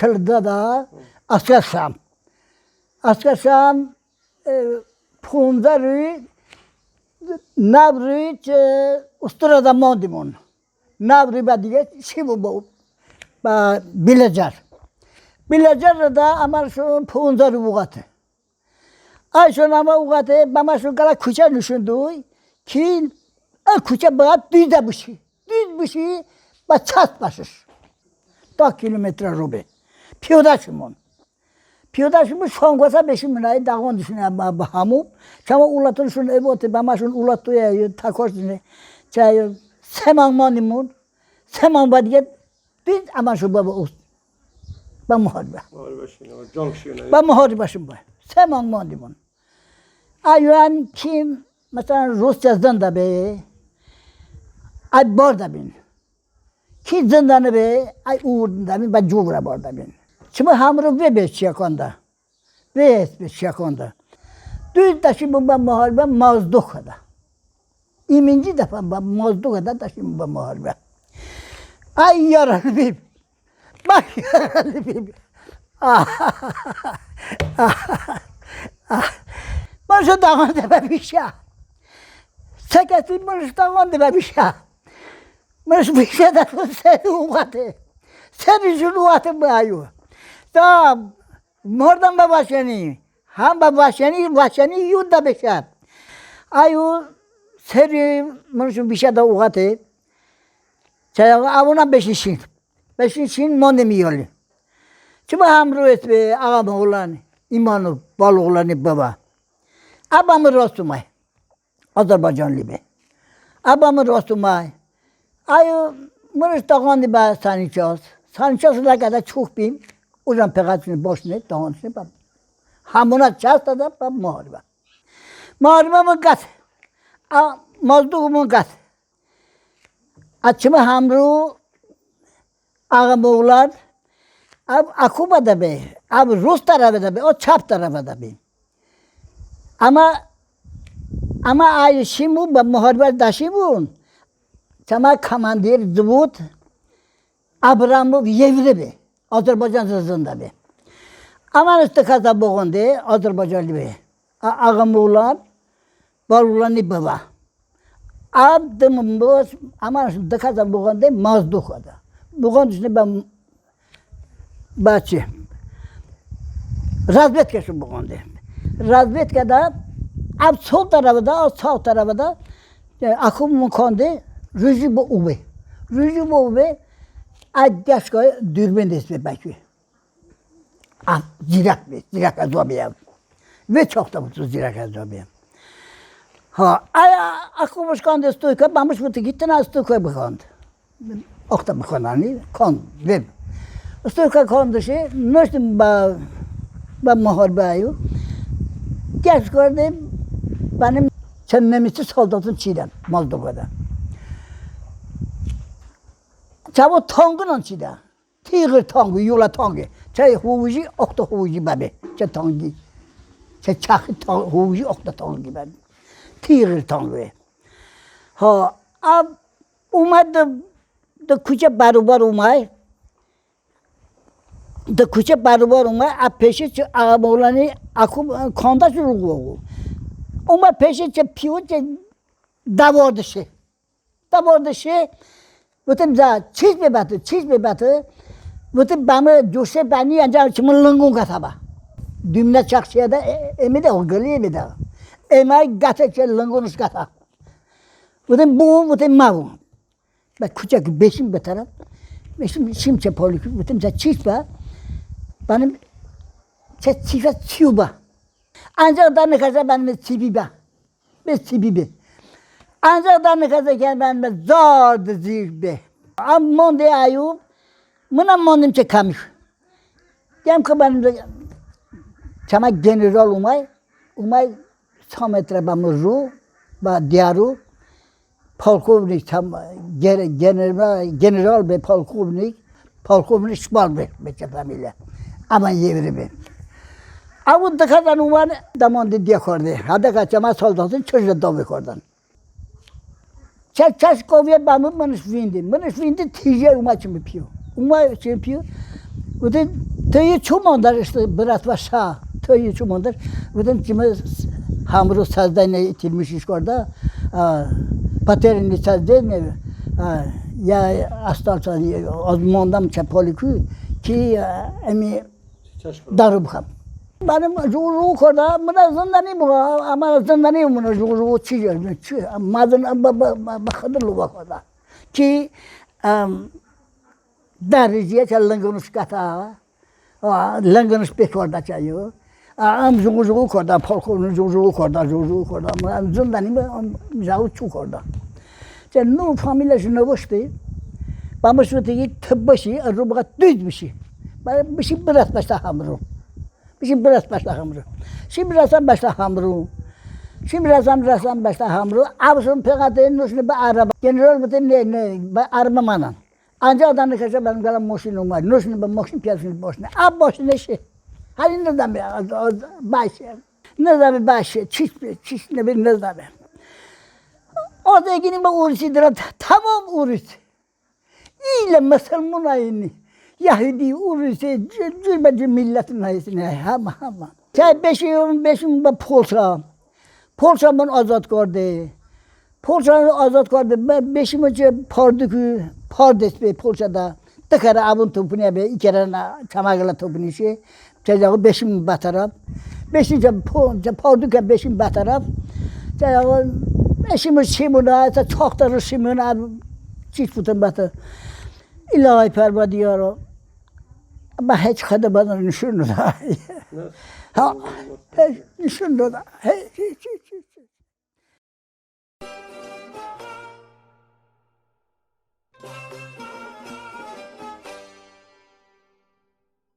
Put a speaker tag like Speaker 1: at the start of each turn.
Speaker 1: 40'da da asker şam. Asker şam 15 روی نبری که استرادا ماندیمون نبری بعد دیگه چی بود با بیلجر دا امرشون 15 رو وقته ایشون اما وقته با ماشون کلا کوچه نشون دوی که کوچه باید دیده بشی با چست باشش 10 کیلومتر رو به پیاده شمون شانگوسا بشیم منای داغون دشونه با همو شما اولاتونشون ایوته با ماشون اولاتوی تاکوش دینه چای سمان مانیمون سمان بعدیه دید اماشو با محاربه با محاربه شون با سمان مانیمون ایوان کیم مثلا روسیا زنده به ای بارده بین کی زندانه به ای اورده بین با جوبره بارده بین چما همرو به چیکانده به چیکانده دوی داشتیم با محاربه مازدو کده ایمنجی دفعه با مازدو کده داشتیم با محاربه ای یارال بیم من شو داغانده ببیشه سکتی منش داغانده ببیشه منش بیشه دفعه سری اوقاته سریشون اوقاته بایو تا مردم با باشنی هم با باشنی یود بشه ایو سری منشون بیشه دا اوقاته چای اونا بشین ما نمیالی چه هم رویت به آقا مولانی ایمانو بالغلانی بابا ابام راست اومای آذربایجانلی به ابام راست اومای ایو منش داغانده با سانیچاس لگده چوک بیم اونم پیغتشون باشنه دهانشونه با همونا چست داده با محاربه من گسه مازدوغ من گسه اچمه همرو آقا مولاد اب اکو بده به اب روز طرف بده به او چپ طرف بده به اما آیشیمو با محاربه داشیمون چما کماندیر زبود ابرامو یویده به آذربایجان زنده به اما استخدام بگنده آذربایجانی به آقا مولاد بالغلانی بابا اب دمبوس اما استخدام بگنده مازدو خدا بگندش نه بچه رازبت کشون بگنده رازبت کده اب sol tarafı da sağ tarafı da akım konde rüzü bu ube adyaşka dürbün desme belki zirak azabiyem ve çok da mutlu zirak azabiyem ha akımmış konde stoyka bamış mutlu gittin az stoyka bakand okta bakandani kon ve stoyka konde şey nöştüm ba muharbeyi geç gördüm benim çennemisi soldatın çiğden Moldova'da. Çabuk tangun çiğden. Tigir tangu, yola tangu. Çay huvuji, okta huvuji babi. Çay tangu. Çay çakı huvuji, okta tangu babi. Tigir tangu. Ha, ab umad da kucha barubar umay. Da kucha barubar umay. Ab peşi çı ağabolani akum konda çuruğu. Uma peşe çe piyo çe davordişi. Bütün za çiz be batı. Bütün bamı coşe bani anca çımın lungun kataba. Dümne çakşıya da emide o geliye bir daha. Emay gata çe lungunus kata. Bütün mavu. Bak kucak beşim bir taraf. Beşim şimçe polikü. Bütün za çiz be. Benim çe çize çiuba. Ancak da ne kadar benim sibibe. Ancak da ne kadar ki benim zor zirbe. Amma de ayu, buna mondim çekamış. Dem ki benim çama general umay sametre bamuru, ba diaru, polkovnik tam general be polkovnik şmal be familya. Aman yevri be. Avun dikkaten uman damandı diye kordu. Hadi kaçama soldatın çocuğu dövbe kordan. Çaş kovuya bamı manış vindi tiye uma çimpiyor. Uma çimpiyor. Ude توی چومان در işte bırak ve şah. توی çuman der. Bugün kimi hamuru sazdan itilmiş iş orada. Paterini sazdan ne? Ya astalsa azmandan çapolikü ki emi darı bıkam. Benim ruhu orada bana zindani bu ama zindani bunu ruhu çiğer. Madın bakadırlı bak orada. Ki dericiye çalınmış kata. Langanış pek orada çayıyor. Am zugu orada, polkonu zugu orada. Ama zindani mi? Zavu çok orada. Sen nu familyası ne boştu? Bamıştı tıbbaşı, araba düz bir şey. Bir şey biraz başta hamuru. Bir şey biraz başta hamuru. Şimdi birazdan başta hamuru. Şimdi birazdan başta hamuru. Absın pegatenin üstüne bir araba. General bütün ne araba manan. Ancak adamın kaçsa benim kalan moşinum var. Üstüne bir moşin piyasını boşuna. Ab boşuna şey. Hani ne zaman başı. Ne zaman başı. Çiş ne bir ne zaman. Orada yine bir uğraşıdır. Tamam uğraş. İyle Müslüman aynı. Yahudi uğraşı. Cürbeci milletin aynı. Ama. Sen beşim Polsa. Polsa bunu azat gördü. Polsa'nı azat gördü. Ben beşim önce Pardes be Polsa'da. Tıkara abun topunu be. İkere çamagala topunu şey. Çacağı beşim bataraf. Beşinci Parduka beşim bataraf. Çacağı beşim Şimuna. Çok da Şimuna. Çift futun batı. İlahi perva diyor. Ama hiç kadar bana düşünür. Ha, düşünür. Hiç.